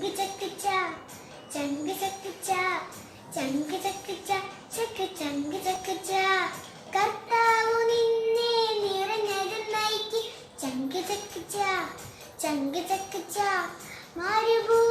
ചങ്ക് ചക്കിച്ച ചങ്ക് ചക്കിച്ച ചങ്ക് ചക്കിച്ച ചക്ക് ചങ്ക് ചക്കിച്ച കർത്താവു നിന്നെ നിറഞ്ഞത് നയിക്ക് ചങ്ക് ചക്കിച്ച ചങ്ക് ചക്കിച്ച മാരുഭൂ